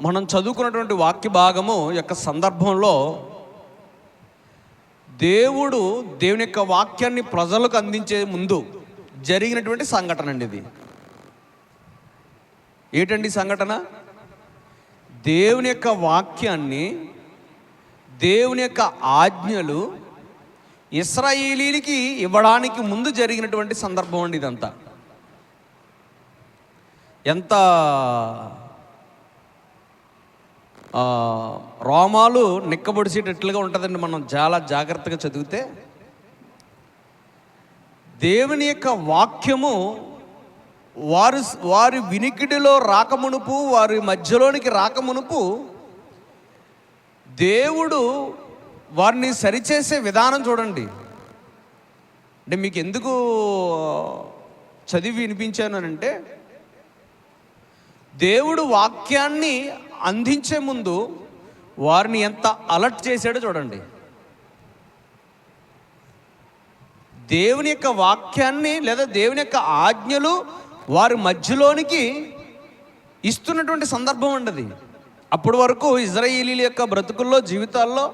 మనం చదువుకున్నటువంటి వాక్య భాగము యొక్క సందర్భంలో దేవుని యొక్క వాక్యాన్ని ప్రజలకు అందించే ముందు జరిగినటువంటి సంఘటన అండి ఇది. ఏంటండి సంఘటన? దేవుని యొక్క వాక్యాన్ని, దేవుని యొక్క ఆజ్ఞలు ఇశ్రాయేలీలకి ఇవ్వడానికి ముందు జరిగినటువంటి సందర్భం అండి ఇదంతా. ఎంత రోమాలు నిక్కబొడిసేటట్లుగా ఉంటుందండి మనం చాలా జాగ్రత్తగా చదివితే. దేవుని యొక్క వాక్యము వారి వినికిడిలో రాకమునుపు, వారి మధ్యలోనికి రాకమునుపు దేవుడు వారిని సరిచేసే విధానం చూడండి. అంటే మీకు ఎందుకు చదివి వినిపించాను అంటే, దేవుడు వాక్యాన్ని అందించే ముందు వారిని ఎంత అలర్ట్ చేశాడో చూడండి. దేవుని యొక్క వాక్యాన్ని లేదా దేవుని యొక్క ఆజ్ఞలు వారి మధ్యలోనికి ఇస్తున్నటువంటి సందర్భం ఉండదు. అప్పటి వరకు ఇశ్రాయేలీల యొక్క బ్రతుకుల్లో, జీవితాల్లో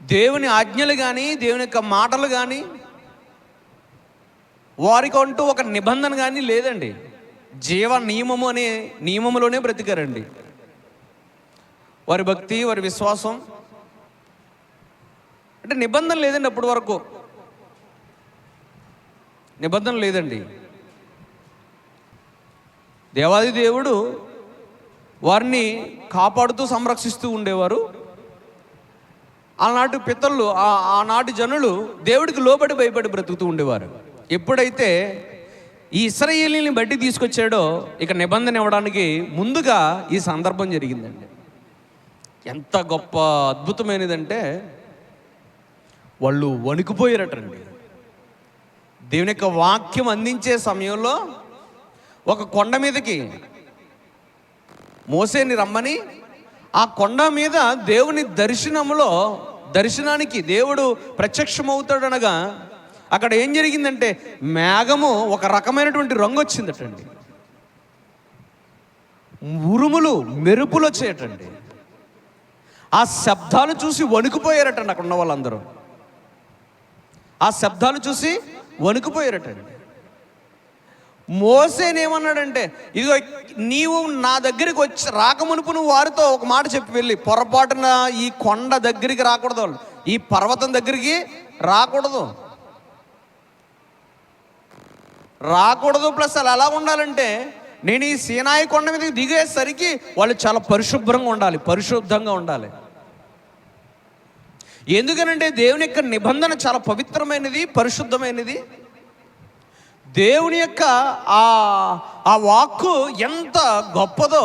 దేవుని ఆజ్ఞలు కానీ, దేవుని యొక్క మాటలు కానీ, వారికంటూ ఒక నిబంధన కానీ లేదండి. జీవ నియమము అనే నియమములోనే బ్రతికారండి. వారి భక్తి, వారి విశ్వాసం అంటే నిబంధన లేదండి. అప్పటి వరకు నిబంధన లేదండి. దేవాది దేవుడు వారిని కాపాడుతూ సంరక్షిస్తూ ఉండేవారు. ఆనాటి పితరులు, ఆనాటి జనులు దేవుడికి లోబడి భయపడి బ్రతుకుతూ ఉండేవారు. ఎప్పుడైతే ఈ ఇశ్రాయేలీని బట్టి తీసుకొచ్చాడో ఇక నిబంధన ఇవ్వడానికి ముందుగా ఈ సందర్భం జరిగిందండి. ఎంత గొప్ప అద్భుతమైనదంటే వాళ్ళు వణికిపోయారటండి. దేవుని యొక్క వాక్యం అందించే సమయంలో ఒక కొండ మీదకి మోసేని రమ్మని, ఆ కొండ మీద దేవుని దర్శనానికి దేవుడు ప్రత్యక్షమవుతాడనగా అక్కడ ఏం జరిగిందంటే మేఘము ఒక రకమైనటువంటి రంగు వచ్చిందటండి. ఉరుములు, మెరుపులు వచ్చేయటండి. ఆ శబ్దాలు చూసి వణికిపోయారటండి అక్కడ ఉన్న వాళ్ళందరూ. ఆ శబ్దాలు చూసి వణికిపోయారటండి. మోసేనేమన్నాడంటే, ఇదిగో నీవు నా దగ్గరికి రాకమునుపు నువ్వు వారితో ఒక మాట చెప్పి వెళ్ళి, పొరపాటున ఈ కొండ దగ్గరికి రాకూడదు, ఈ పర్వతం దగ్గరికి రాకూడదు. ప్లస్ అలా ఎలా ఉండాలంటే, నేను ఈ సీనాయి కొండ మీద దిగేసరికి వాళ్ళు చాలా పరిశుద్ధంగా ఉండాలి. ఎందుకనంటే దేవుని యొక్క నిబంధన చాలా పవిత్రమైనది, పరిశుద్ధమైనది. దేవుని యొక్క ఆ వాక్కు ఎంత గొప్పదో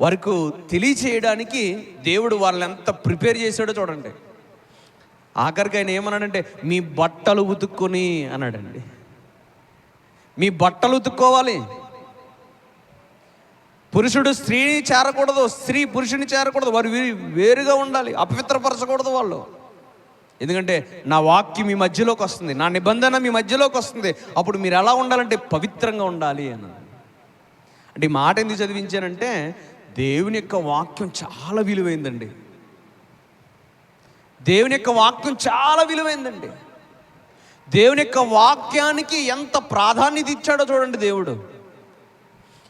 వారికి తెలియచేయడానికి దేవుడు వాళ్ళని ఎంత ప్రిపేర్ చేశాడో చూడండి. ఆఖరికి ఆయన ఏమన్నాడంటే, మీ బట్టలు ఉతుక్కొని అన్నాడండి. మీ బట్టలు ఉతుక్కోవాలి. పురుషుడు స్త్రీని చేరకూడదు, స్త్రీ పురుషుని చేరకూడదు. వారు వేరుగా ఉండాలి, అపవిత్రపరచకూడదు వాళ్ళు. ఎందుకంటే నా వాక్యం మీ మధ్యలోకి వస్తుంది, నా నిబంధన మీ మధ్యలోకి వస్తుంది. అప్పుడు మీరు ఎలా ఉండాలంటే పవిత్రంగా ఉండాలి అన్నది. అంటే ఈ మాట ఎందుకు చదివించానంటే, దేవుని యొక్క వాక్యం చాలా విలువైందండి. దేవుని యొక్క వాక్యం చాలా విలువైందండి. దేవుని యొక్క వాక్యానికి ఎంత ప్రాధాన్యత ఇచ్చాడో చూడండి దేవుడు,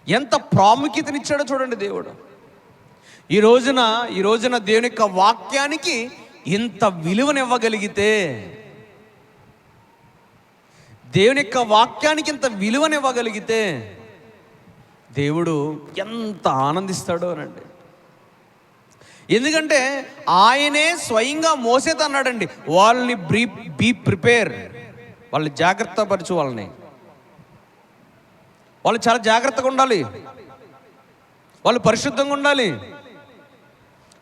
ఎంత ప్రాముఖ్యతనిచ్చాడో చూడండి దేవుడు. ఈ రోజున దేవుని యొక్క వాక్యానికి ఇంత విలువనివ్వగలిగితే, దేవుని యొక్క వాక్యానికి ఇంత విలువనివ్వగలిగితే దేవుడు ఎంత ఆనందిస్తాడో అనండి. ఎందుకంటే ఆయనే స్వయంగా మోసేతో అన్నాడండి, వాళ్ళని బీ ప్రిపేర్, వాళ్ళని జాగ్రత్త పరచు, వాళ్ళు చాలా జాగ్రత్తగా ఉండాలి, వాళ్ళు పరిశుద్ధంగా ఉండాలి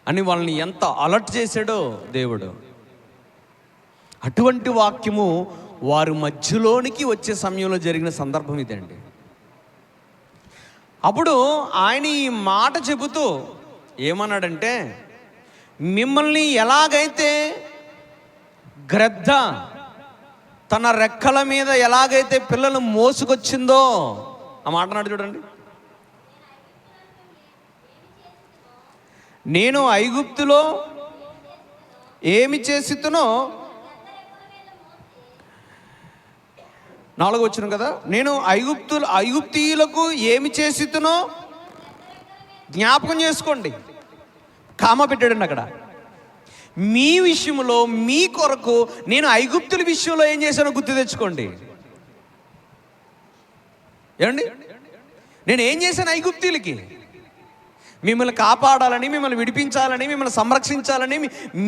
అని వాళ్ళని ఎంత అలర్ట్ చేశాడో దేవుడు. అటువంటి వాక్యము వారి మధ్యలోనికి వచ్చే సమయంలో జరిగిన సందర్భం ఇదండి. అప్పుడు ఆయన ఈ మాట చెబుతూ ఏమన్నాడంటే, మిమ్మల్ని ఎలాగైతే గ్రద్ద తన రెక్కల మీద ఎలాగైతే పిల్లలు మోసుకొచ్చిందో, ఆ మాట నాడు చూడండి, నేను ఐగుప్తులో ఏమి చేసితునో, 4వ వచనం కదా, నేను ఐగుప్తీయులకు ఏమి చేసితునో జ్ఞాపకం చేసుకోండి. కామ పెట్టాడండి అక్కడ. మీ విషయంలో మీ కొరకు నేను ఐగుప్తుల విషయంలో ఏం చేశానో గుర్తు తెచ్చుకోండి. ఏమండి, నేను ఏం చేశాను ఐగుప్తీయులకి? మిమ్మల్ని కాపాడాలని, మిమ్మల్ని విడిపించాలని, మిమ్మల్ని సంరక్షించాలని,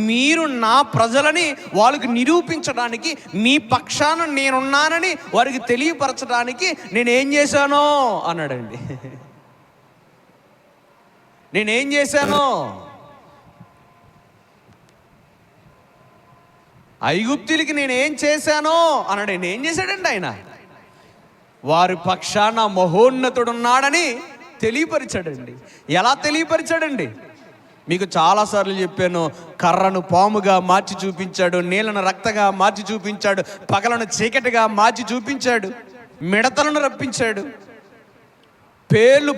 మీరు నా ప్రజలని వాళ్ళకి నిరూపించడానికి, మీ పక్షాన నేనున్నానని వారికి తెలియపరచడానికి నేనేం చేశానో అన్నాడండి. నేనేం చేశానో, ఐగుప్తులకి నేనేం చేశానో అన్నాడు. ఏం చేశాడండి ఆయన? వారి పక్షాన మహోన్నతుడున్నాడని తెలియపరిచాడండి. ఎలా తెలియపరిచాడండి? మీకు చాలాసార్లు చెప్పాను. కర్రను పాముగా మార్చి చూపించాడు, నీళ్ళను రక్తగా మార్చి చూపించాడు, పగలను చీకటిగా మార్చి చూపించాడు, మిడతలను రప్పించాడు,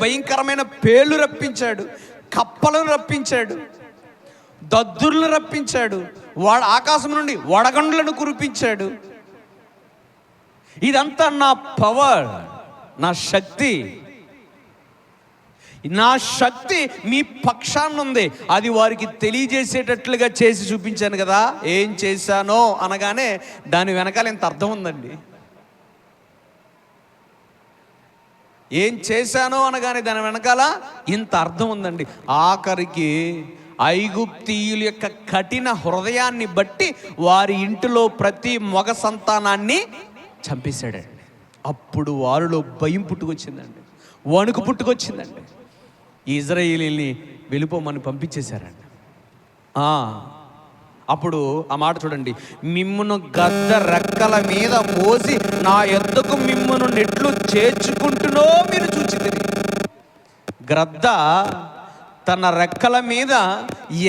భయంకరమైన పేర్లు రప్పించాడు, కప్పలను రప్పించాడు, దద్దుర్లను రప్పించాడు, ఆకాశం నుండి వడగండ్లను కురిపించాడు. ఇదంతా నా పవర్, నా శక్తి. నా శక్తి మీ పక్షాన ఉంది. అది వారికి తెలియజేసేటట్లుగా చేసి చూపించాను కదా. ఏం చేశానో అనగానే దాని వెనకాల ఇంత అర్థం ఉందండి. ఏం చేశానో అనగానే దాని వెనకాల ఇంత అర్థం ఉందండి. ఆఖరికి ఐగుప్తీయుల యొక్క కఠిన హృదయాన్ని బట్టి వారి ఇంటిలో ప్రతి మగ సంతానాన్ని చంపేశాడండి. అప్పుడు వారిలో భయం పుట్టుకొచ్చిందండి, వణుకు పుట్టుకొచ్చిందండి. ఇజ్రాయేలీని వెళ్ళిపోమని పంపించేశారండి. అప్పుడు ఆ మాట చూడండి, మిమ్మును గద్ద రెక్కల మీద మోసి నా యొద్దకు మిమ్మును నెట్లు చేర్చుకుంటునో మీరు చూచితిరి. గ్రద్ద తన రెక్కల మీద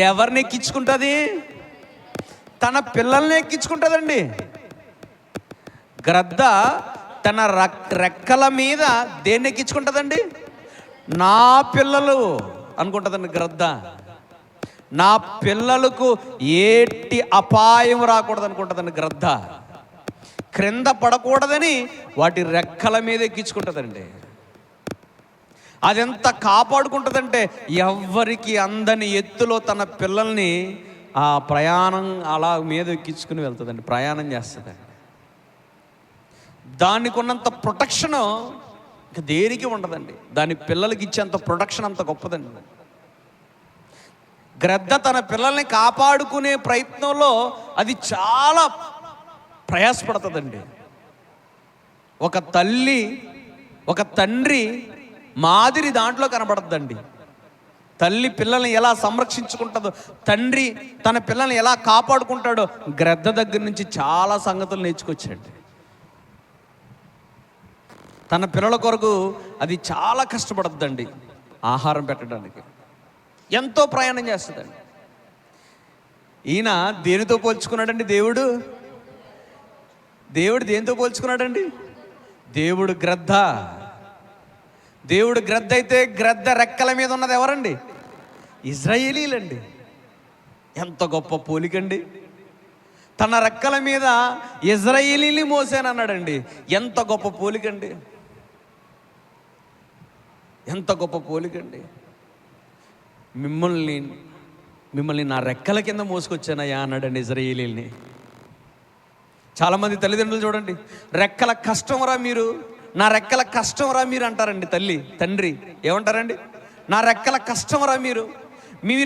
ఎవరిని ఎక్కించుకుంటుంది? తన పిల్లల్ని ఎక్కించుకుంటుందండి. గ్రద్ద తన రెక్కల మీద దేన్ని ఎక్కించుకుంటుందండి? నా పిల్లలు అనుకుంటుందండి గ్రద్ద. నా పిల్లలకు ఏటి అపాయం రాకూడదు అనుకుంటుందండి గ్రద్ద. క్రింద పడకూడదని వాటి రెక్కల మీద ఎక్కించుకుంటుందండి. అదెంత కాపాడుకుంటుందంటే ఎవ్వరికి అందని ఎత్తులో తన పిల్లల్ని ఆ ప్రయాణం అలా మీద ఎక్కించుకుని వెళ్తుందండి, ప్రయాణం చేస్తుందండి. దానికి ఉన్నంత ప్రొటెక్షను ఇంకా దేనికి ఉండదండి. దాని పిల్లలకి ఇచ్చేంత ప్రొటెక్షన్ అంత గొప్పదండి. గ్రద్ద తన పిల్లల్ని కాపాడుకునే ప్రయత్నంలో అది చాలా ప్రయాసపడుతుందండి. ఒక తల్లి, ఒక తండ్రి మాదిరి దాంట్లో కనబడద్దండి. తల్లి పిల్లల్ని ఎలా సంరక్షించుకుంటుందో, తండ్రి తన పిల్లల్ని ఎలా కాపాడుకుంటాడో గ్రద్ద దగ్గర నుంచి చాలా సంగతులు నేర్చుకొచ్చాడు. తన పిల్లల కొరకు అది చాలా కష్టపడద్దండి. ఆహారం పెట్టడానికి ఎంతో ప్రయాణం చేస్తుందండి. ఈయన దేనితో పోల్చుకున్నాడండి? దేవుడు దేనితో పోల్చుకున్నాడండి? దేవుడు గ్రద్ద. దేవుడు గ్రద్ద అయితే గ్రద్ద రెక్కల మీద ఉన్నది ఎవరండి? ఇజ్రాయేలీలండి. ఎంత గొప్ప పోలికండి. తన రెక్కల మీద ఇజ్రాయేలీని మోసానన్నాడండి. ఎంత గొప్ప పోలికండి, ఎంత గొప్ప పోలికండి. మిమ్మల్ని నా రెక్కల కింద మోసుకొచ్చానయ్యా అన్నాడండి ఇజ్రాయేలీల్ని. చాలామంది తల్లిదండ్రులు చూడండి, రెక్కల కష్టంరా మీరు, నా రెక్కల కష్టంరా మీరు అంటారండి. తండ్రి ఏమంటారండి? నా రెక్కల కష్టంరా మీరు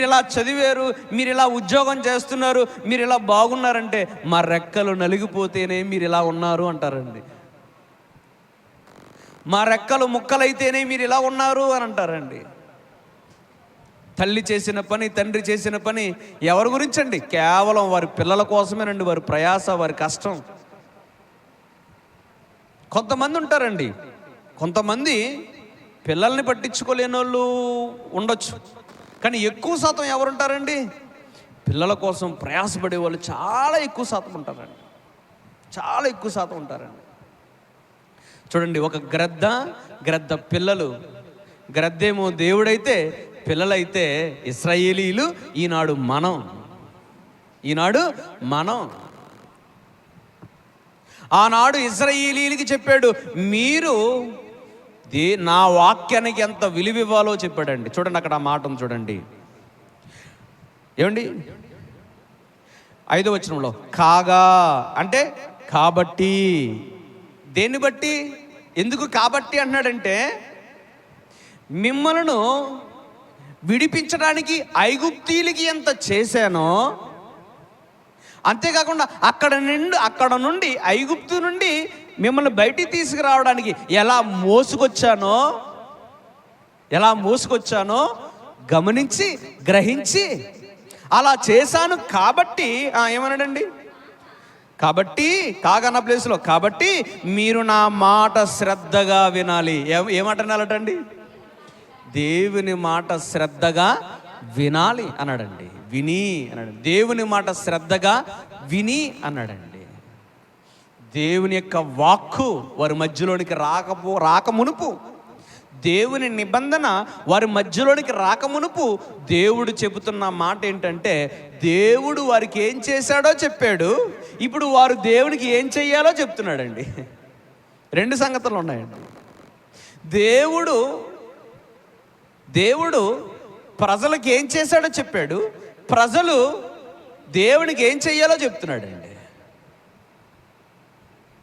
ఇలా చదివారు, మీరు ఇలా ఉద్యోగం చేస్తున్నారు, మీరు ఇలా బాగున్నారంటే మా రెక్కలు నలిగిపోతేనే మీరు ఇలా ఉన్నారు అంటారండి. మా రెక్కలు ముక్కలైతేనే మీరు ఇలా ఉన్నారు అని అంటారండి. తల్లి చేసిన పని, తండ్రి చేసిన పని ఎవరి గురించండి? కేవలం వారి పిల్లల కోసమేనండి. వారి ప్రయాస, వారి కష్టం. కొంతమంది ఉంటారండి, కొంతమంది పిల్లల్ని పట్టించుకోలేని వాళ్ళు ఉండొచ్చు, కానీ ఎక్కువ శాతం ఎవరుంటారండి? పిల్లల కోసం ప్రయాసపడే వాళ్ళు చాలా ఎక్కువ శాతం ఉంటారండి. చాలా ఎక్కువ శాతం ఉంటారండి. చూడండి, ఒక గ్రద్ద పిల్లలు. గ్రద్దేమో దేవుడైతే పిల్లలైతే ఇశ్రాయేలీలు, ఈనాడు మనం. ఆనాడు ఇశ్రాయేలీలకి చెప్పాడు, మీరు నా వాక్యానికి ఎంత విలువ ఇవ్వాలో చెప్పాడండి. చూడండి అక్కడ ఆ మాటను చూడండి, ఏమండి 5వ వచనంలో, కాగా అంటే కాబట్టి. దేన్ని బట్టి, ఎందుకు కాబట్టి అంటున్నాడంటే, మిమ్మలను విడిపించడానికి ఐగుప్తీయులకి ఎంత చేశానో, అంతేకాకుండా అక్కడ నుండి ఐగుప్తు నుండి మిమ్మల్ని బయటికి తీసుకురావడానికి ఎలా మోసుకొచ్చానో గమనించి గ్రహించి అలా చేశాను కాబట్టి ఏమన్నాడండి, కాబట్టి కాగన్న ప్లేస్లో, కాబట్టి మీరు నా మాట శ్రద్ధగా వినాలి. ఏమాట వినాలటండి, దేవుని మాట శ్రద్ధగా వినాలి అన్నాడండి. దేవుని మాట శ్రద్ధగా విని అన్నాడండి. దేవుని యొక్క వాక్కు వారి మధ్యలోనికి రాకమునుపు, దేవుని నిబంధన వారి మధ్యలోనికి రాకమునుపు దేవుడు చెబుతున్న మాట ఏంటంటే, దేవుడు వారికి ఏం చేశాడో చెప్పాడు, ఇప్పుడు వారు దేవునికి ఏం చెయ్యాలో చెప్తున్నాడండి. 2 సంగతులు ఉన్నాయండి. దేవుడు ప్రజలకు ఏం చేశాడో చెప్పాడు, ప్రజలు దేవునికి ఏం చెయ్యాలో చెప్తున్నాడండి.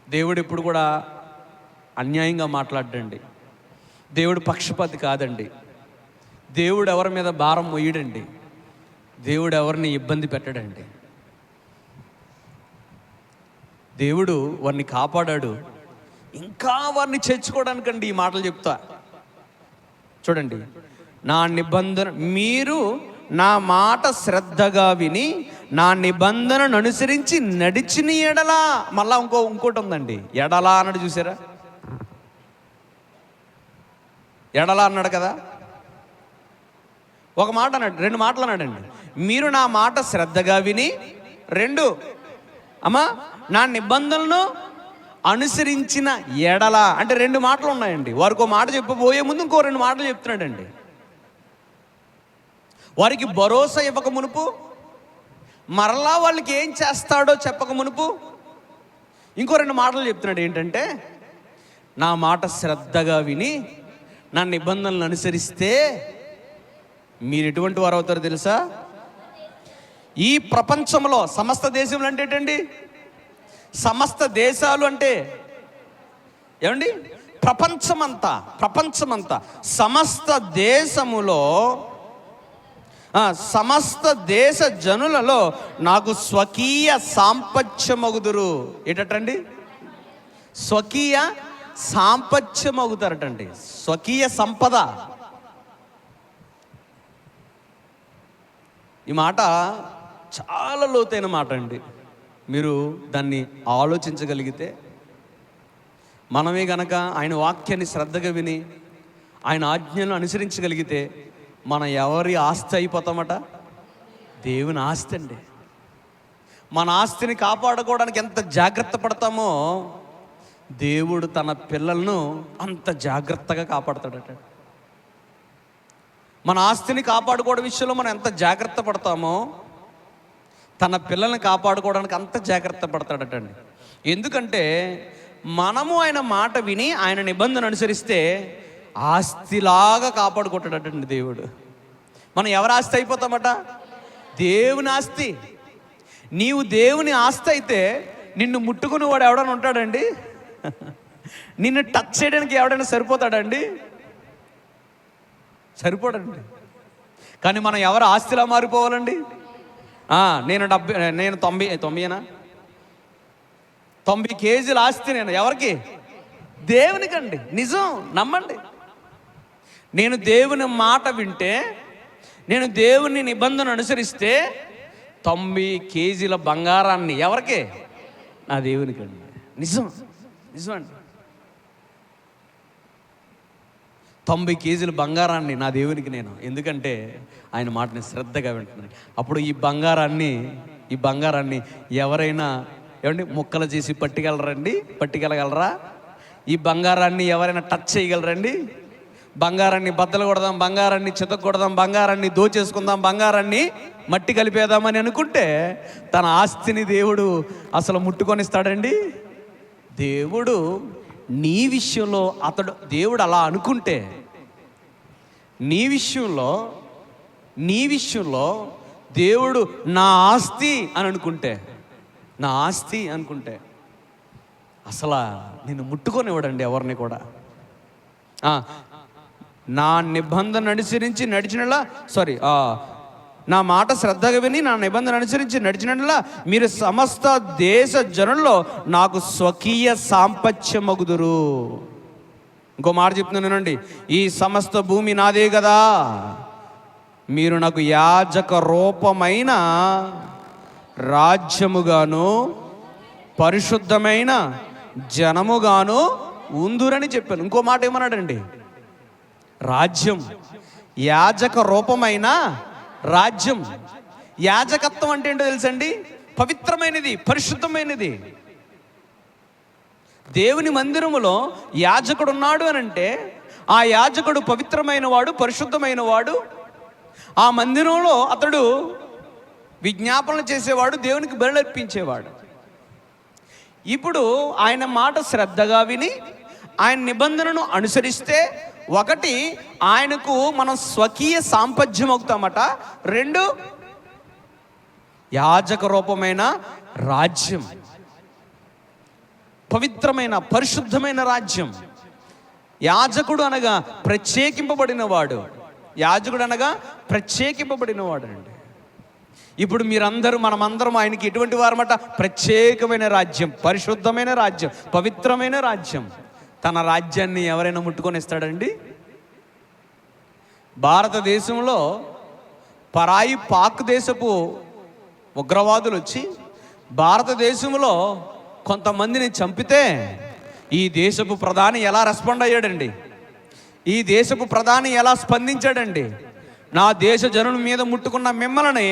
దేవుడు ఇప్పుడు కూడా అన్యాయంగా మాట్లాడండి. దేవుడు పక్షపాతి కాదండి. దేవుడు ఎవరి మీద భారం మోయడండి. దేవుడు ఎవరిని ఇబ్బంది పెట్టడండి. దేవుడు వారిని కాపాడాడు, ఇంకా వారిని చేర్చుకోవడానికండి ఈ మాటలు చెప్తా. చూడండి, నా నిబంధన, మీరు నా మాట శ్రద్ధగా విని నా నిబంధనను అనుసరించి నడిచిన ఎడలా. మళ్ళా ఇంకోటి ఉందండి, ఎడలా అన్నాడు, చూసారా? ఎడలా అన్నాడు కదా, ఒక మాట అన్నాడు, 2 మాటలు అన్నాడండి. మీరు నా మాట శ్రద్ధగా విని, 2 నా నిబంధనలను అనుసరించిన ఎడల అంటే 2 మాటలు ఉన్నాయండి. వారికి 1 మాట చెప్పబోయే ముందు ఇంకో 2 మాటలు చెప్తున్నాడండి. వారికి భరోసా ఇవ్వక మునుపు, మరలా వాళ్ళకి ఏం చేస్తాడో చెప్పక మునుపు ఇంకో 2 మాటలు చెప్తున్నాడు. ఏంటంటే, నా మాట శ్రద్ధగా విని నా నిబంధనలను అనుసరిస్తే మీరు ఎటువంటి వారు అవుతారో తెలుసా? ఈ ప్రపంచంలో సమస్త దేశంలో అంటే ఏంటండి, సమస్త దేశాలు అంటే ఏమండి, ప్రపంచమంతా సమస్త దేశములో, సమస్త దేశ జనులలో నాకు స్వకీయ సాంపత్యమగుదురు. ఏంటండి, స్వకీయ సాంపత్యమగుతారటండి, స్వకీయ సంపద. ఈ మాట చాలా లోతైన మాట అండి. మీరు దాన్ని ఆలోచించగలిగితే, మనమే గనక ఆయన వాక్యాన్ని శ్రద్ధగా విని ఆయన ఆజ్ఞలను అనుసరించగలిగితే మన ఎవరి ఆస్తి అయిపోతామట? దేవుని ఆస్తి అండి. మన ఆస్తిని కాపాడుకోవడానికి ఎంత జాగ్రత్త పడతామో దేవుడు తన పిల్లలను అంత జాగ్రత్తగా కాపాడుతాడట. మన ఆస్తిని కాపాడుకోవడం విషయంలో మనం ఎంత జాగ్రత్త పడతామో తన పిల్లల్ని కాపాడుకోవడానికి అంత జాగ్రత్త పడతాడటండి. ఎందుకంటే మనము ఆయన మాట విని ఆయన నిబంధన అనుసరిస్తే ఆస్తిలాగా కాపాడుకుంటాడటండి దేవుడు. మనం ఎవరి ఆస్తి అయిపోతామట? దేవుని ఆస్తి. నీవు దేవుని ఆస్తి అయితే నిన్ను ముట్టుకుని వాడు ఎవడైనా ఉంటాడండి? నిన్ను టచ్ చేయడానికి ఎవడైనా సరిపోతాడండి? సరిపోడండి. కానీ మనం ఎవరు ఆస్తిలా మారిపోవాలండి? నేను 90 కేజీల ఆస్తి నేను ఎవరికి? దేవునికండి. నిజం, నమ్మండి. నేను దేవుని మాట వింటే, నేను దేవుని నిబంధన అనుసరిస్తే 90 కేజీల బంగారాన్ని ఎవరికి? నా దేవునికండి. నిజం అండి. 90 కేజీల బంగారాన్ని నా దేవునికి నేను, ఎందుకంటే ఆయన మాటని శ్రద్ధగా వింటున్నాను. అప్పుడు ఈ బంగారాన్ని ఎవరైనా ఏమండి ముక్కలు చేసి పట్టుకెళ్ళగలరా? ఈ బంగారాన్ని ఎవరైనా టచ్ చేయగలరండి? బంగారాన్ని బద్దలు కొడదాం, బంగారాన్ని చితక్ కొడదాం, బంగారాన్ని దోచేసుకుందాం, బంగారాన్ని మట్టి కలిపేద్దామని అనుకుంటే తన ఆస్తిని దేవుడు అసలు ముట్టుకొనిస్తాడండి? దేవుడు నీ విషయంలో దేవుడు అలా అనుకుంటే, నీ విషయంలో దేవుడు నా ఆస్తి అని అనుకుంటే అసలు నిన్ను ముట్టుకొనివ్వడండి ఎవరిని కూడా. నా నిబంధన అనుసరించి నడిచినలా నా మాట శ్రద్ధగా విని నా నిబంధన అనుసరించి నడిచినలా మీరు సమస్త దేశ జనుల్లో నాకు స్వకీయ సాంపత్యమగుదురు. ఇంకో మాట చెప్తున్నానండి, ఈ సమస్త భూమి నాదే కదా, మీరు నాకు యాజక రూపమైన రాజ్యముగాను పరిశుద్ధమైన జనముగాను ఉందురని చెప్పాను. ఇంకో మాట ఏమన్నాడండి? రాజ్యం, యాజక రూపమైన రాజ్యం. యాజకత్వం అంటే ఏంటో తెలుసండి? పవిత్రమైనది, పరిశుద్ధమైనది. దేవుని మందిరములో యాజకుడు ఉన్నాడు అని అంటే ఆ యాజకుడు పవిత్రమైన వాడు, పరిశుద్ధమైన వాడు. ఆ మందిరంలో అతడు విజ్ఞాపనలు చేసేవాడు, దేవునికి బలులు అర్పించేవాడు. ఇప్పుడు ఆయన మాట శ్రద్ధగా విని ఆయన నిబంధనను అనుసరిస్తే, ఒకటి ఆయనకు మనం స్వకీయ సాంపత్యం అవుతామట, రెండు యాజక రూపమైన రాజ్యం, పవిత్రమైన పరిశుద్ధమైన రాజ్యం. యాజకుడు అనగా ప్రత్యేకింపబడినవాడు, ప్రత్యేకింపబడినవాడు అండి. ఇప్పుడు మనమందరం ఆయనకి ఎటువంటి వారమాట? ప్రత్యేకమైన రాజ్యం, పరిశుద్ధమైన రాజ్యం, పవిత్రమైన రాజ్యం. తన రాజ్యాన్ని ఎవరైనా ముట్టుకొని ఇస్తాడండి? భారతదేశంలో పరాయి పాక్ దేశపు ఉగ్రవాదులు వచ్చి భారతదేశంలో కొంతమందిని చంపితే ఈ దేశపు ప్రధాని ఎలా రెస్పాండ్ అయ్యాడండి? ఈ దేశపు ప్రధాని ఎలా స్పందించాడండి? నా దేశ జనుల మీద ముట్టుకున్న మిమ్మల్ని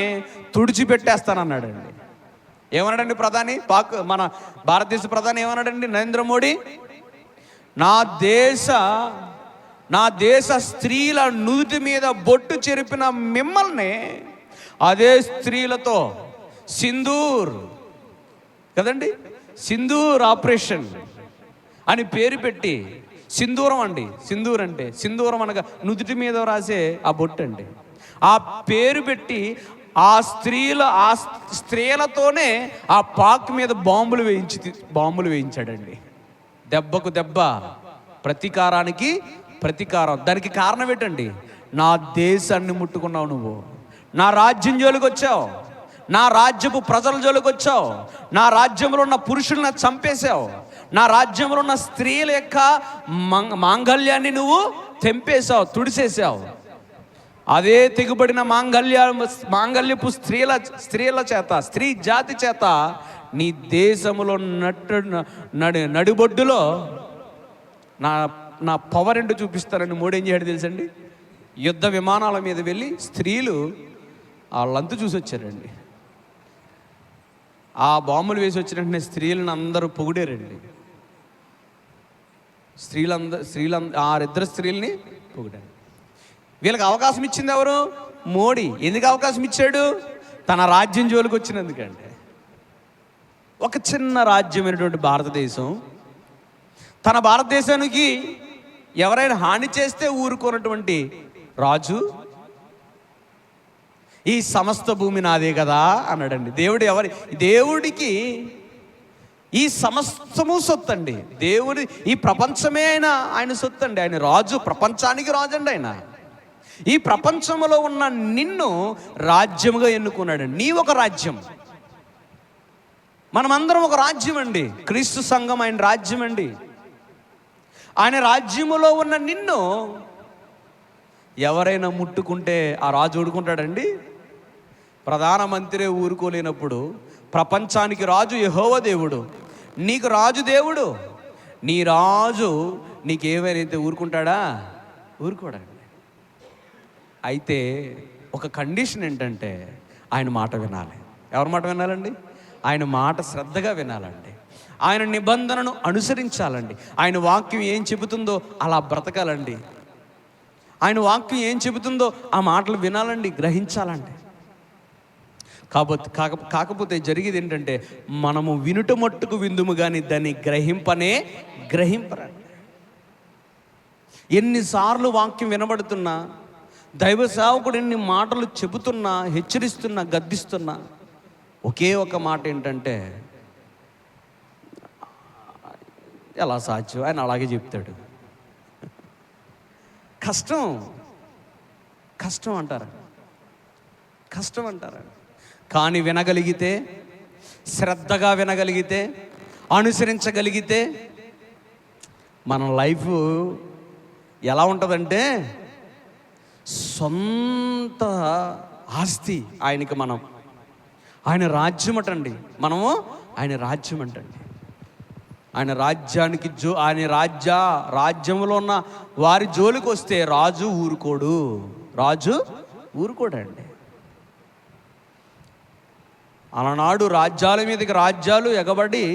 తుడిచిపెట్టేస్తానన్నాడండి. ఏమన్నాడండి ప్రధాని? మన భారతదేశ ప్రధాని ఏమన్నాడండి? నరేంద్ర మోడీ, నా దేశ స్త్రీల నుదుటి మీద బొట్టు చెరిపిన మిమ్మల్ని అదే స్త్రీలతో సింధూర్ కదండి, సింధూర్ ఆపరేషన్ అని పేరు పెట్టి, సింధూరం అండి, సింధూరం అనగా నుదుటి మీద రాసే ఆ బొట్టు అండి, ఆ పేరు పెట్టి ఆ స్త్రీలతోనే ఆ పాక్ మీద బాంబులు వేయించాడండి. దెబ్బకు దెబ్బ, ప్రతీకారానికి ప్రతీకారం. దానికి కారణం ఏంటండి? నా దేశాన్ని ముట్టుకున్నావు నువ్వు, నా రాజ్యం జోలికి వచ్చావు, నా రాజ్యపు ప్రజల జోలికి వచ్చావు, నా రాజ్యంలో ఉన్న పురుషులను చంపేశావు, నా రాజ్యంలో ఉన్న స్త్రీల యొక్క మాంగళ్యాన్ని నువ్వు తెంపేశావు, తుడిసేసావు. అదే తెగుబడిన మాంగళ్యపు స్త్రీల చేత, స్త్రీ జాతి చేత నీ దేశములో నడిబొడ్డులో నా పవర్ ఏంటో చూపిస్తానని మోడీ ఏం చేయడం తెలుసండి? యుద్ధ విమానాల మీద వెళ్ళి స్త్రీలు వాళ్ళంతా చూసి వచ్చారండి. ఆ బాంబులు వేసి వచ్చిన వెంటనే స్త్రీలను అందరూ పొగిడారండి. ఆరిద్దరు స్త్రీలని పొగిడారు. వీళ్ళకి అవకాశం ఇచ్చింది ఎవరు? మోడీ. ఎందుకు అవకాశం ఇచ్చాడు? తన రాజ్యం జోలికి వచ్చినందుకంటే. ఒక చిన్న రాజ్యమైనటువంటి భారతదేశం, తన భారతదేశానికి ఎవరైనా హాని చేస్తే ఊరుకున్నటువంటి రాజు, ఈ సమస్త భూమి నాదే కదా అన్నాడండి. దేవుడికి ఈ సమస్తము సొత్తు అండి. ఈ ప్రపంచమే ఆయన సొత్తు అండి. ఆయన రాజు, ప్రపంచానికి రాజు అండి ఆయన. ఈ ప్రపంచంలో ఉన్న నిన్ను రాజ్యముగా ఎన్నుకున్నాడండి. నీ ఒక రాజ్యం, మనమందరం ఒక రాజ్యం అండి. క్రీస్తు సంఘం ఆయన రాజ్యం అండి. ఆయన రాజ్యములో ఉన్న నిన్ను ఎవరైనా ముట్టుకుంటే ఆ రాజు ఊరుకుంటాడండి? ప్రధానమంత్రి ఊరుకోలేనప్పుడు ప్రపంచానికి రాజు యెహోవా దేవుడు, నీకు రాజు దేవుడు. నీ రాజు నీకేమైనా ఊరుకుంటాడా? ఊరుకోడండి. అయితే ఒక కండిషన్ ఏంటంటే ఆయన మాట వినాలి. ఎవరి మాట వినాలండి? ఆయన మాట శ్రద్ధగా వినాలండి. ఆయన నిబంధనను అనుసరించాలండి. ఆయన వాక్యం ఏం చెబుతుందో అలా బ్రతకాలండి. ఆయన వాక్యం ఏం చెబుతుందో ఆ మాటలు వినాలండి, గ్రహించాలండి. కాకపోతే జరిగేది ఏంటంటే మనము వినుట మట్టుకు విందుము కానీ దాన్ని గ్రహింపరండి. ఎన్నిసార్లు వాక్యం వినబడుతున్నా, దైవ సేవకుడు ఎన్ని మాటలు చెబుతున్నా, హెచ్చరిస్తున్నా, గద్దిస్తున్నా, ఒకే ఒక మాట ఏంటంటే ఎలా సాధ్యం, ఆయన అలాగే చెప్తాడు. కష్టం అంటారా? కానీ వినగలిగితే, శ్రద్ధగా వినగలిగితే, అనుసరించగలిగితే మన లైఫ్ ఎలా ఉంటుందంటే సొంత ఆస్తి ఆయనకి. ఆయన రాజ్యం అంటండి, మనము ఆయన రాజ్యం అంటండి. ఆయన రాజ్యానికి ఆయన రాజ్యంలో ఉన్న వారి జోలికి వస్తే రాజు ఊరుకోడండి. అలనాడు రాజ్యాల మీదకి రాజ్యాలు ఎగబడి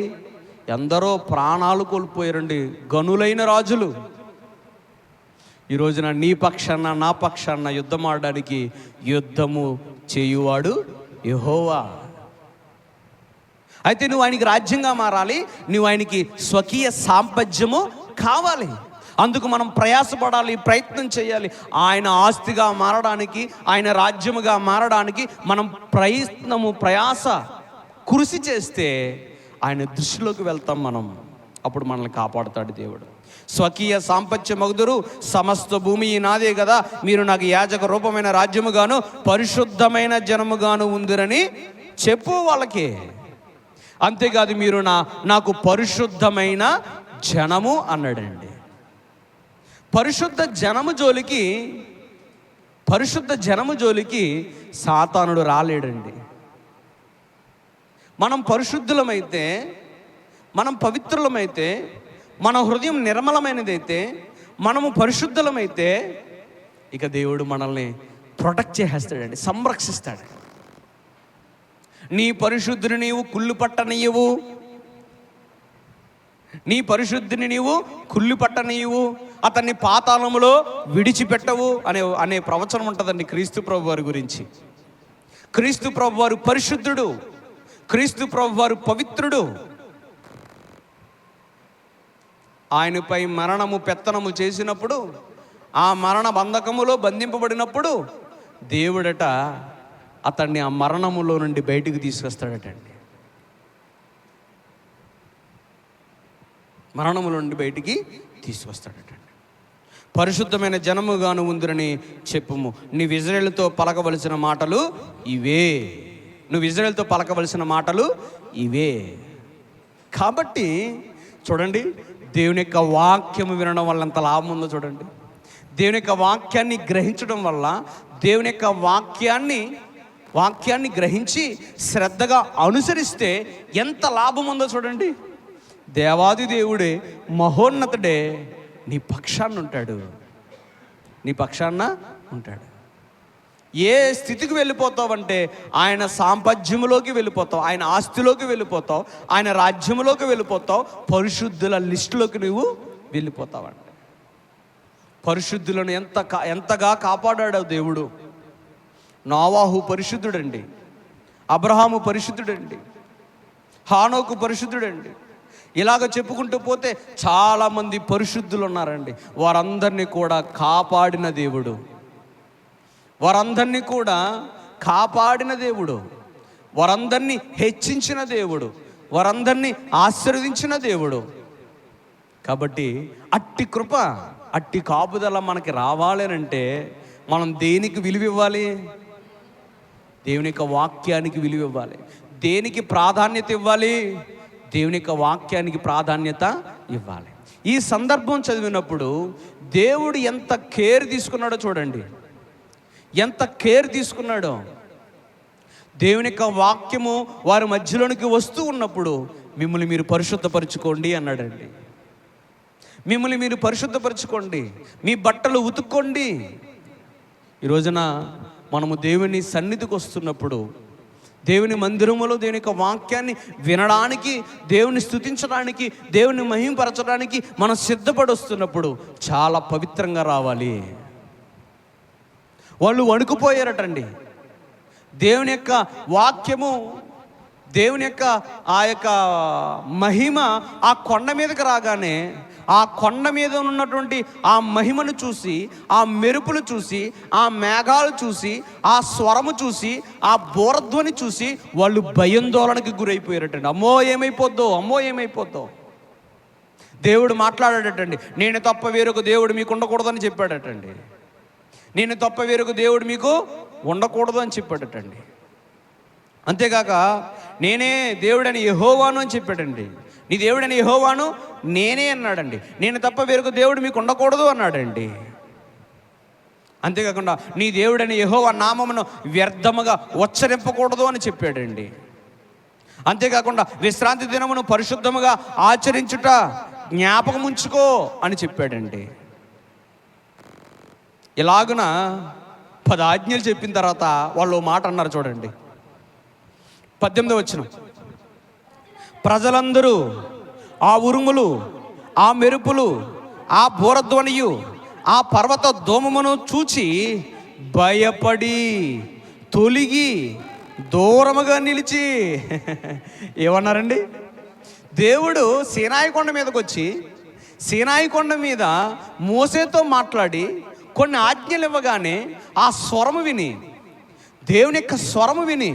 ఎందరో ప్రాణాలు కోల్పోయారండి, గనులైన రాజులు. ఈ రోజున నీ పక్షాన నా పక్షాన యుద్ధం ఆడడానికి యుద్ధము చేయువాడు యెహోవా. అయితే నువ్వు ఆయనకి రాజ్యంగా మారాలి, నువ్వు ఆయనకి స్వకీయ సాంపత్యము కావాలి. అందుకు మనం ప్రయాసపడాలి, ప్రయత్నం చేయాలి. ఆయన ఆస్తిగా మారడానికి, ఆయన రాజ్యముగా మారడానికి మనం ప్రయాస కృషి చేస్తే ఆయన దృష్టిలోకి వెళ్తాం మనం. అప్పుడు మనల్ని కాపాడుతాడు దేవుడు. స్వకీయ సాంపత్యమగుదురు, సమస్త భూమి నాదే కదా, మీరు నాకు యాజక రూపమైన రాజ్యముగాను పరిశుద్ధమైన జనముగాను ఉందిరని చెప్పు వాళ్ళకి. అంతేకాదు, మీరు నాకు పరిశుద్ధమైన జనము అన్నాడండి. పరిశుద్ధ జనము జోలికి సాతానుడు రాలేడండి. మనం పరిశుద్ధులమైతే, మనం పవిత్రులమైతే, మన హృదయం నిర్మలమైనదైతే, మనము పరిశుద్ధులమైతే ఇక దేవుడు మనల్ని ప్రొటెక్ట్ చేసేస్తాడండి, సంరక్షిస్తాడు. నీ పరిశుద్ధిని నీవు కుళ్ళు పట్టనీయవు, అతన్ని పాతాళములో విడిచిపెట్టవు అనే ప్రవచనం ఉంటుందండి క్రీస్తు ప్రభు వారి గురించి. క్రీస్తు ప్రభు వారు పరిశుద్ధుడు, క్రీస్తు ప్రభు వారు పవిత్రుడు. ఆయనపై మరణము పెత్తనము చేసినప్పుడు, ఆ మరణ బంధకములో బంధింపబడినప్పుడు దేవుడట అతన్ని ఆ మరణములో నుండి బయటికి తీసుకొస్తాడటండి. మరణములో నుండి బయటికి తీసుకొస్తాడటండి. పరిశుద్ధమైన జనముగాను ఉందిరని చెప్పుము. నువ్వు ఇజ్రాయేలుతో పలకవలసిన మాటలు ఇవే. కాబట్టి చూడండి, దేవుని యొక్క వాక్యము వినడం వల్ల ఎంత లాభం ఉందో చూడండి. దేవుని యొక్క వాక్యాన్ని గ్రహించడం వల్ల, దేవుని యొక్క వాక్యాన్ని గ్రహించి శ్రద్ధగా అనుసరిస్తే ఎంత లాభం ఉందో చూడండి. దేవాది దేవుడే, మహోన్నతుడే నీ పక్షాన ఉంటాడు. ఏ స్థితికి వెళ్ళిపోతావంటే ఆయన సాంపత్యములోకి వెళ్ళిపోతావు, ఆయన ఆస్తిలోకి వెళ్ళిపోతావు, ఆయన రాజ్యములోకి వెళ్ళిపోతావు, పరిశుద్ధుల లిస్టులోకి నువ్వు వెళ్ళిపోతావండి. పరిశుద్ధులను ఎంతగా కాపాడాడు దేవుడు. నోవాహు పరిశుద్ధుడండి, అబ్రహాము పరిశుద్ధుడండి, హానోకు పరిశుద్ధుడండి. ఇలాగ చెప్పుకుంటూ పోతే చాలామంది పరిశుద్ధులు ఉన్నారండి. వారందరినీ కూడా కాపాడిన దేవుడు, వారందరినీ హెచ్చించిన దేవుడు, వారందరినీ ఆశీర్వదించిన దేవుడు. కాబట్టి అట్టి కృప, అట్టి కాపుదల మనకి రావాలనంటే మనం దేనికి విలువ ఇవ్వాలి? దేవుని యొక్క వాక్యానికి విలువ ఇవ్వాలి. దేనికి ప్రాధాన్యత ఇవ్వాలి? దేవుని యొక్క వాక్యానికి ప్రాధాన్యత ఇవ్వాలి. ఈ సందర్భం చదివినప్పుడు దేవుడు ఎంత కేర్ తీసుకున్నాడో చూడండి, ఎంత కేర్ తీసుకున్నాడో. దేవుని యొక్క వాక్యము వారి మధ్యలోనికి వస్తూ ఉన్నప్పుడు మిమ్మల్ని మీరు పరిశుద్ధపరచుకోండి అన్నాడండి. మిమ్మల్ని మీరు పరిశుద్ధపరచుకోండి, మీ బట్టలు ఉతుక్కోండి. ఈ రోజున మనము దేవుని సన్నిధికి వస్తున్నప్పుడు, దేవుని మందిరములో దేవుని యొక్క వాక్యాన్ని వినడానికి, దేవుని స్తుతించడానికి, దేవుని మహిమపరచడానికి మనం సిద్ధపడి వస్తున్నప్పుడు చాలా పవిత్రంగా రావాలి. వాళ్ళు వణుకుపోయారటండి. దేవుని యొక్క వాక్యము, దేవుని యొక్క ఆ యొక్క మహిమ ఆ కొండ మీదకి రాగానే ఆ కొండ మీద ఉన్నటువంటి ఆ మహిమను చూసి, ఆ మెరుపులు చూసి, ఆ మేఘాలు చూసి, ఆ స్వరము చూసి, ఆ బోరధ్వని చూసి వాళ్ళు భయాందోళనకి గురైపోయారటండి. అమ్మో ఏమైపోద్దో, అమ్మో ఏమైపోద్దో. దేవుడు మాట్లాడాడటండి. నేను తప్ప వేరొక దేవుడు మీకు ఉండకూడదని చెప్పాడటండి. నేను తప్ప వేరొక దేవుడు మీకు ఉండకూడదు అని చెప్పాడటండి. అంతేకాక నేనే దేవుడని యెహోవాను అని చెప్పాడండి. నీ దేవుడని యెహోవాను నేనే అన్నాడండి. నేను తప్ప వేరొక దేవుడు మీకు ఉండకూడదు అన్నాడండి. అంతేకాకుండా నీ దేవుడని యెహోవా నామమును వ్యర్థముగా ఉచ్చరింపకూడదు అని చెప్పాడండి. అంతేకాకుండా విశ్రాంతి దినమును పరిశుద్ధముగా ఆచరించుట జ్ఞాపకం ఉంచుకో అని చెప్పాడండి. ఇలాగున 10 ఆజ్ఞలు చెప్పిన తర్వాత వాళ్ళు మాట అన్నారు చూడండి. 18వ వచనం, ప్రజలందరూ ఆ ఉరుములు, ఆ మెరుపులు, ఆ బూరధ్వనియు, ఆ పర్వత ధూమమును చూచి భయపడి తొలిగి దూరముగా నిలిచి ఏమన్నారండి? దేవుడు సీనాయి కొండ మీదకి వచ్చి సీనాయి కొండ మీద మోసేతో మాట్లాడి కొన్ని ఆజ్ఞలు ఇవ్వగానే ఆ స్వరము విని, దేవుని యొక్క స్వరము విని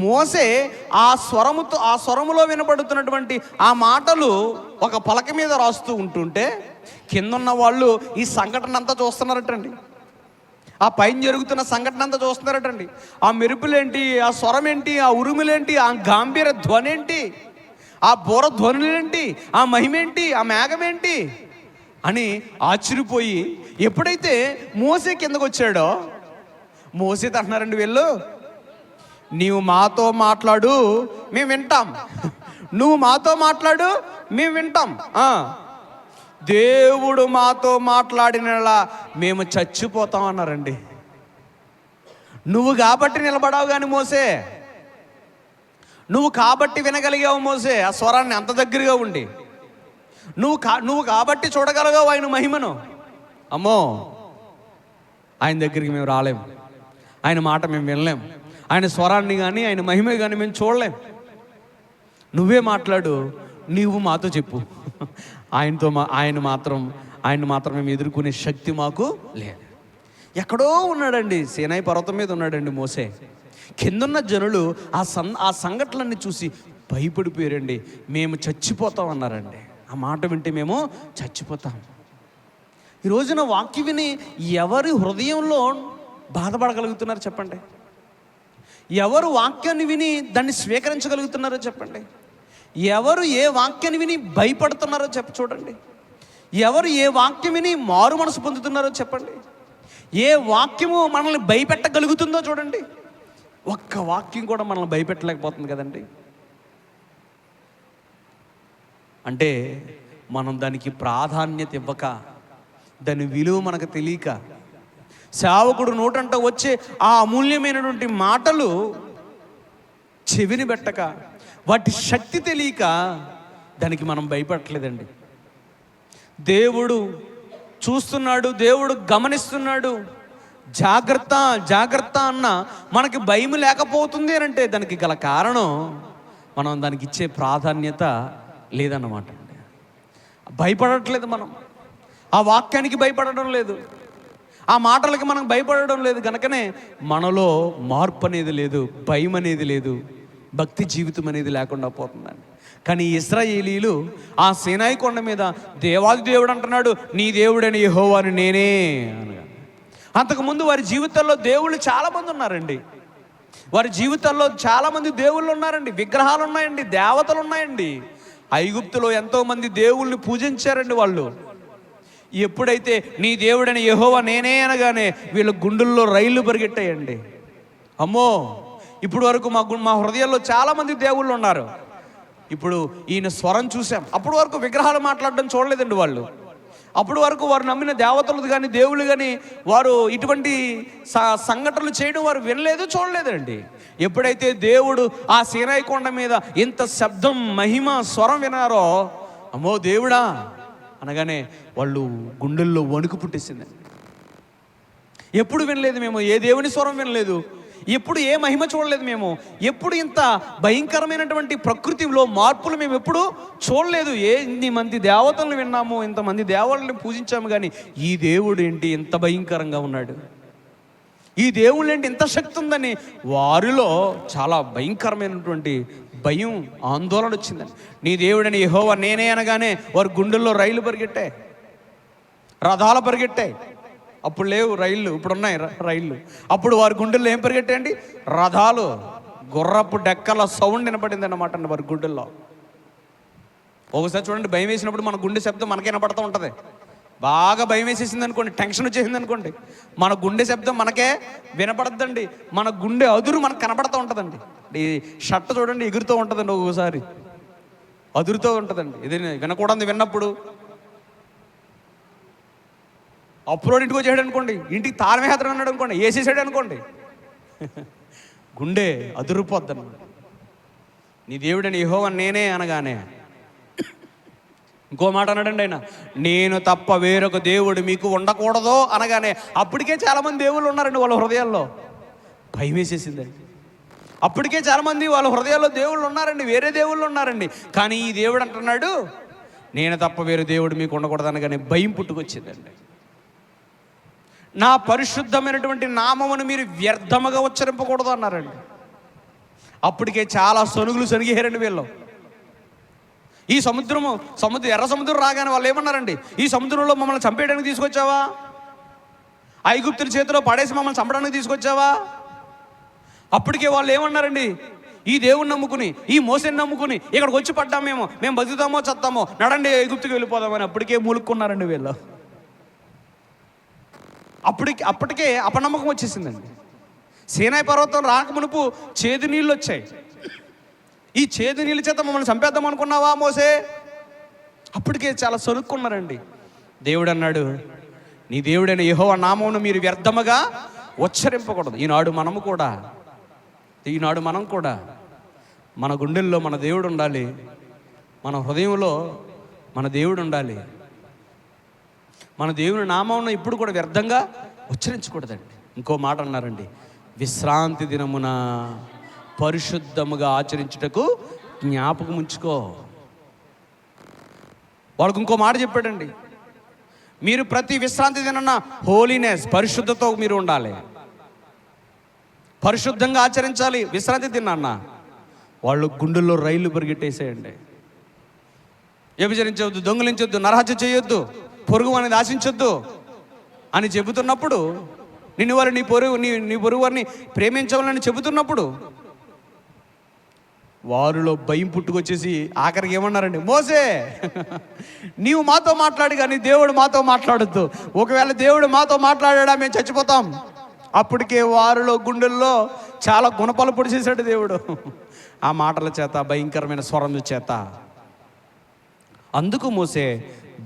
మోసే ఆ స్వరములో వినపడుతున్నటువంటి ఆ మాటలు ఒక పలక మీద రాస్తూ ఉంటుంటే కిందన్న వాళ్ళు ఈ సంఘటన అంతా చూస్తున్నారటండి. ఆ పైన జరుగుతున్న సంఘటన అంతా చూస్తున్నారటండి. ఆ మెరుపులేంటి, ఆ స్వరం ఏంటి, ఆ ఉరుములేంటి, ఆ గాంభీర ధ్వని ఏంటి, ఆ బోర ధ్వనులేంటి, ఆ మహిమేంటి, ఆ మేఘమేంటి అని ఆశ్చర్యపోయి ఎప్పుడైతే మోసే కిందకు వచ్చాడో మోసేతో అంటున్నారండి వీళ్ళు, నీవు మాతో మాట్లాడు మేము వింటాం, నువ్వు మాతో మాట్లాడు మేము వింటాం, దేవుడు మాతో మాట్లాడినలా మేము చచ్చిపోతాం అన్నారండి. నువ్వు కాబట్టి నిలబడావు కానీ మోసే, నువ్వు కాబట్టి వినగలిగావు మోసే ఆ స్వరాన్ని అంత దగ్గరగా ఉండి, నువ్వు కాబట్టి చూడగలిగావు ఆయన మహిమను. అమ్మో ఆయన దగ్గరికి మేము రాలేము, ఆయన మాట మేము వినలేం, ఆయన స్వరాన్ని కానీ ఆయన మహిమ కానీ మేము చూడలేం. నువ్వే మాట్లాడు, నీవు మాతో చెప్పు. ఆయన మాత్రం మేము ఎదుర్కొనే శక్తి మాకు లేదు. ఎక్కడో ఉన్నాడండి, సీనాయి పర్వతం మీద ఉన్నాడండి మోసే. కిందున్న జనులు ఆ సంఘటనలన్నీ చూసి భయపడిపోయారండి. మేము చచ్చిపోతాం అన్నారండి. ఆ మాట వింటే మేము చచ్చిపోతాం. ఈ రోజున వాక్యం విని ఎవరి హృదయంలో బాధపడగలుగుతున్నారు చెప్పండి? ఎవరు వాక్యాన్ని విని దాన్ని స్వీకరించగలుగుతున్నారో చెప్పండి? ఎవరు ఏ వాక్యాన్ని విని భయపడుతున్నారో చూడండి. ఎవరు ఏ వాక్యం విని మారు మనసు పొందుతున్నారో చెప్పండి? ఏ వాక్యము మనల్ని భయపెట్టగలుగుతుందో చూడండి. ఒక్క వాక్యం కూడా మనల్ని భయపెట్టలేకపోతుంది కదండి. అంటే మనం దానికి ప్రాధాన్యత ఇవ్వక, దాని విలువ మనకు తెలియక, సేవకుడు నోటంట వచ్చే ఆ అమూల్యమైనటువంటి మాటలు చెవిని పెట్టక, వాటి శక్తి తెలియక దానికి మనం భయపడట్లేదండి. దేవుడు చూస్తున్నాడు, దేవుడు గమనిస్తున్నాడు, జాగ్రత్త జాగ్రత్త అన్న మనకి భయం లేకపోతుంది అని అంటే దానికి గల కారణం మనం దానికి ఇచ్చే ప్రాధాన్యత లేదన్నమాట. భయపడట్లేదు మనం, ఆ వాక్యానికి భయపడడం లేదు, ఆ మాటలకి మనం భయపడడం లేదు. కనుకనే మనలో మార్పు అనేది లేదు, భయం అనేది లేదు, భక్తి జీవితం అనేది లేకుండా పోతుందండి. కానీ ఇశ్రాయేలీలు ఆ సీనాయి కొండ మీద దేవాది దేవుడు అంటున్నాడు, నీ దేవుడని యెహోవాను నేనే అనగా. అంతకుముందు వారి జీవితాల్లో దేవుళ్ళు చాలామంది ఉన్నారండి. వారి జీవితాల్లో చాలామంది దేవుళ్ళు ఉన్నారండి, విగ్రహాలు ఉన్నాయండి, దేవతలు ఉన్నాయండి. ఐగుప్తులో ఎంతోమంది దేవుళ్ళని పూజించారండి వాళ్ళు. ఎప్పుడైతే నీ దేవుడని యెహోవా నేనే అనగానే వీళ్ళ గుండెల్లో రైళ్లు పరిగెట్టాయండి. అమ్మో, ఇప్పుడు వరకు మా హృదయాల్లో చాలామంది దేవుళ్ళు ఉన్నారు. ఇప్పుడు ఈయన స్వరం చూసాం. అప్పటి వరకు విగ్రహాలు మాట్లాడడం చూడలేదండి వాళ్ళు. అప్పటి వరకు వారు నమ్మిన దేవతలు కానీ దేవుళ్ళు కానీ వారు ఇటువంటి సంఘటనలు చేయడం వారు వినలేదు, చూడలేదండి. ఎప్పుడైతే దేవుడు ఆ సీనాయి కొండ మీద ఇంత శబ్దం, మహిమ, స్వరం వినారో, అమ్మో దేవుడా అనగానే వాళ్ళు గుండెల్లో వణుకు పుట్టేసిందండి. ఎప్పుడు వినలేదు మేము, ఏ దేవుని స్వరం వినలేదు, ఎప్పుడు ఏ మహిమ చూడలేదు మేము, ఎప్పుడు ఇంత భయంకరమైనటువంటి ప్రకృతిలో మార్పులు మేము ఎప్పుడు చూడలేదు. ఎన్ని మంది దేవతలను విన్నాము, ఇంతమంది దేవతలను పూజించాము, కానీ ఈ దేవుడు ఏంటి ఇంత భయంకరంగా ఉన్నాడు, ఈ దేవుళ్ళు ఏంటి ఇంత శక్తి ఉందని వారిలో చాలా భయంకరమైనటువంటి భయం, ఆందోళన వచ్చిందని. నీ దేవుడని యెహోవా నేనే అనగానే వారి గుండెల్లో రైలు పరిగెట్టాయి, రథాలు పరిగెట్టాయి. అప్పుడు లేవు రైళ్ళు, ఇప్పుడు ఉన్నాయి రైళ్ళు. అప్పుడు వారి గుండెల్లో ఏం పరిగెట్టాయండి? రథాలు, గుర్రపు డెక్కల సౌండ్ వినపడింది అన్నమాట అండి వారి గుండెల్లో. ఒకసారి చూడండి, భయం వేసినప్పుడు మన గుండె శబ్దం మనకే వినపడుతూ ఉంటుంది. బాగా భయం వేసేసింది అనుకోండి, టెన్షన్ వచ్చేసింది అనుకోండి, మన గుండె శబ్దం మనకే వినపడద్దండి. మన గుండె అదురు మనకు కనపడుతూ ఉంటుందండి. ఈ షర్ట్ చూడండి ఎగురుతూ ఉంటుందండి, ఒక్కోసారి అదురుతూ ఉంటుందండి. ఇది వినకూడదు విన్నప్పుడు. అప్పులోడు ఇంటికి వచ్చాడు అనుకోండి, ఇంటికి తాళమేహతను అన్నాడు అనుకోండి, వేసేసాడు అనుకోండి, గుండె అదురుపోద్దన్నమాట. నీ దేవుడని యెహోవా నేనే అనగానే ఇంకో మాట అన్నాడండి ఆయన, నేను తప్ప వేరొక దేవుడు మీకు ఉండకూడదు అనగానే అప్పటికే చాలామంది దేవుళ్ళు ఉన్నారండి వాళ్ళ హృదయాల్లో. భయం వేసేసిందండి. అప్పటికే చాలామంది వాళ్ళ హృదయాల్లో దేవుళ్ళు ఉన్నారండి, వేరే దేవుళ్ళు ఉన్నారండి. కానీ ఈ దేవుడు అంటున్నాడు నేను తప్ప వేరే దేవుడు మీకు ఉండకూడదు అనగానే భయం పుట్టుకొచ్చిందండి. నా పరిశుద్ధమైనటువంటి నామమును మీరు వ్యర్థముగా ఉచ్చరింపకూడదు అన్నారండి. అప్పటికే చాలా సనుగులు సనిగేరండి వీళ్ళు. ఈ ఎర్ర సముద్రం రాగానే వాళ్ళు ఏమన్నారండి, ఈ సముద్రంలో మమ్మల్ని చంపేయడానికి తీసుకొచ్చావా, ఐగుప్తుల చేతిలో పడేసి మమ్మల్ని చంపడానికి తీసుకొచ్చావా? అప్పటికే వాళ్ళు ఏమన్నారండి, ఈ దేవుణ్ణి నమ్ముకుని, ఈ మోసేని నమ్ముకుని ఇక్కడికి వచ్చి పడ్డాం, మేము బతుకుతామో చస్తామో, నడండి ఐగుప్తుకి వెళ్ళిపోదామని అప్పటికే మూలుక్కున్నారండి వీళ్ళు. అప్పటికే అపనమ్మకం వచ్చేసిందండి. సీనాయి పర్వతం రాకమునుపు చేదు నీళ్ళు వచ్చాయి. ఈ చేదు నీళ్ళ చేత మమ్మల్ని చంపేద్దాం అనుకున్నావా మోసే? అప్పటికే చాలా సరుక్కున్నారండి. దేవుడు అన్నాడు, నీ దేవుడైన యెహోవా నామమును మీరు వ్యర్థముగా ఉచ్చరింపకూడదు. ఈనాడు మనం కూడా మన గుండెల్లో మన దేవుడు ఉండాలి, మన హృదయంలో మన దేవుడు ఉండాలి. మన దేవుని నామమును ఇప్పుడు కూడా వ్యర్థంగా ఉచ్చరించకూడదండి. ఇంకో మాట అన్నారండి, విశ్రాంతి దినమున పరిశుద్ధముగా ఆచరించుటకు జ్ఞాపకం ఉంచుకో. వాళ్ళకు ఇంకో మాట చెప్పాడండి, మీరు ప్రతి విశ్రాంతి దినాన హోలీనెస్, పరిశుద్ధతో మీరు ఉండాలి, పరిశుద్ధంగా ఆచరించాలి విశ్రాంతి దినాన్న. వాళ్ళు గుండెల్లో రైళ్లు పరిగెట్టేసేయండి. వ్యభిచరించవద్దు, దొంగిలించొద్దు, నరహత్య చేయొద్దు, పొరుగు అనేది ఆశించొద్దు అని చెబుతున్నప్పుడు, నీ పొరుగు వారిని ప్రేమించవాలని చెబుతున్నప్పుడు వారిలో భయం పుట్టుకొచ్చేసి ఆఖరికి ఏమన్నారండి, మోసే నీవు మాతో మాట్లాడు కానీ దేవుడు మాతో మాట్లాడొద్దు, ఒకవేళ దేవుడు మాతో మాట్లాడా మేము చచ్చిపోతాం. అప్పటికే వారిలో గుండెల్లో చాలా గుణపాలు పొడిచేశాడు దేవుడు ఆ మాటల చేత, భయంకరమైన స్వరం చేత. అందుకు మోసే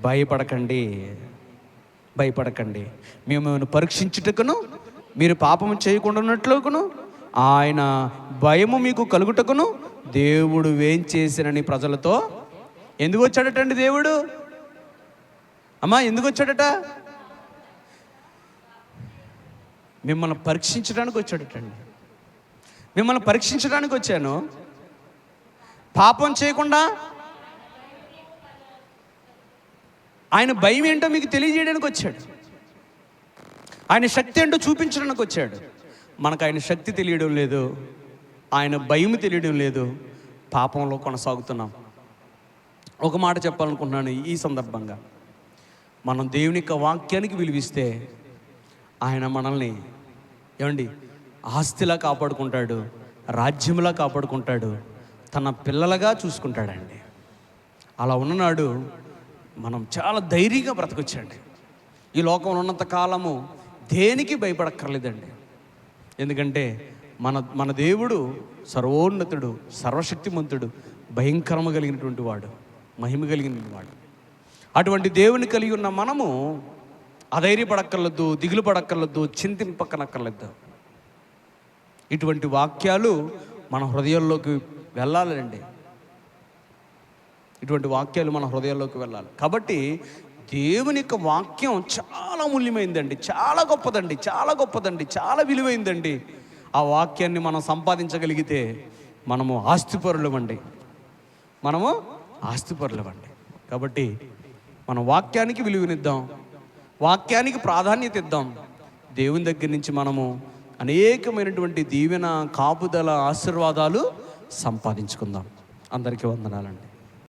భయపడకండి, మేము పరీక్షించుటకును మీరు పాపము చేయకుండా ఉన్నట్లుకును ఆయన భయము మీకు కలుగుటకును దేవుడు ఏం చేసినని ప్రజలతో. ఎందుకు వచ్చాడటండి దేవుడు? అమ్మా ఎందుకు వచ్చాడట? మిమ్మల్ని పరీక్షించడానికి వచ్చాడటండి. మిమ్మల్ని పరీక్షించడానికి వచ్చాను, పాపం చేయకుండా ఆయన భయం ఏంటో మీకు తెలియజేయడానికి వచ్చాడు, ఆయన శక్తి ఏంటో చూపించడానికి వచ్చాడు. మనకు ఆయన శక్తి తెలియడం లేదు, ఆయన భయం తెలియడం లేదు, పాపంలో కొనసాగుతున్నాం. ఒక మాట చెప్పాలనుకుంటున్నాను ఈ సందర్భంగా, మనం దేవుని యొక్క వాక్యానికి విలువిస్తే ఆయన మనల్ని ఆస్తిలా కాపాడుకుంటాడు, రాజ్యంలా కాపాడుకుంటాడు, తన పిల్లలుగా చూసుకుంటాడండి. అలా ఉన్ననాడు మనం చాలా ధైర్యంగా బ్రతకొచ్చండి. ఈ లోకంలో ఉన్నంత కాలము దేనికి భయపడక్కర్లేదండి. ఎందుకంటే మన దేవుడు సర్వోన్నతుడు, సర్వశక్తిమంతుడు, భయంకరము కలిగినటువంటి వాడు, మహిమ కలిగిన వాడు. అటువంటి దేవుని కలిగి ఉన్న మనము అధైర్యపడక్కర్లేదు, దిగులు పడక్కర్లేదు, చింతింపక్కనక్కర్లేదు. ఇటువంటి వాక్యాలు మన హృదయాల్లోకి వెళ్ళాలండి. ఇటువంటి వాక్యాలు మన హృదయాల్లోకి వెళ్ళాలి. కాబట్టి దేవుని యొక్క వాక్యం చాలా మూల్యమైందండి, చాలా గొప్పదండి, చాలా గొప్పదండి, చాలా విలువైందండి. ఆ వాక్యాన్ని మనం సంపాదించగలిగితే మనము ఆస్తిపరులమండి, మనము ఆస్తిపరులమండి. కాబట్టి మన వాక్యానికి విలువనిద్దాం, వాక్యానికి ప్రాధాన్యత ఇద్దాం. దేవుని దగ్గర నుంచి మనము అనేకమైనటువంటి దీవెన, కాపుదల, ఆశీర్వాదాలు సంపాదించుకుందాం. అందరికీ వందనాలండి.